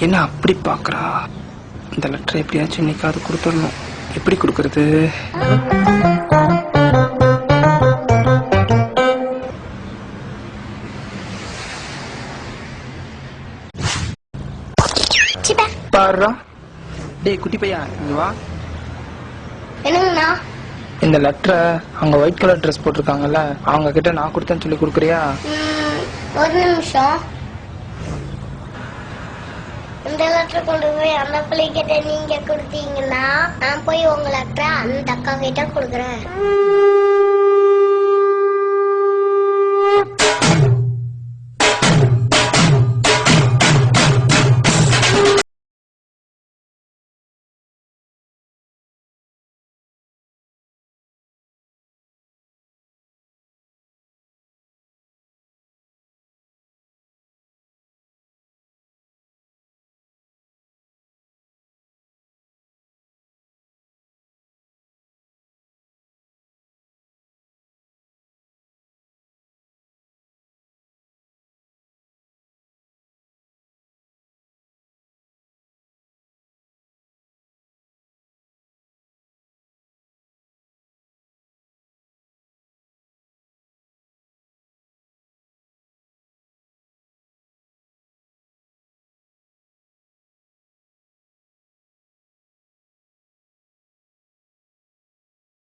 என்ன அப்படி பாக்குறா? இந்த லெட்டரை எப்படியாச்சும் இன்னைக்காவது கொடுத்துடணும். எப்படி கொடுக்கறது? பாருடா. டேய் குட்டி பையா, இங்க வா. என்னங்கண்ணா? இந்த லெட்டரை அவங்க ஒயிட் கலர் ட்ரெஸ் போட்டிருக்காங்கல்ல, அவங்க கிட்ட நான் கொடுத்தேன்னு சொல்லி கொடுக்குறியா? ஒரு நிமிஷம். இந்த லெட்டர் கொண்டு போய் அந்த பிள்ளைகிட்ட நீங்க கொடுத்தீங்கன்னா நான் போய் உங்க லெட்டரை அந்த அக்கா கிட்ட கொடுக்குறேன்.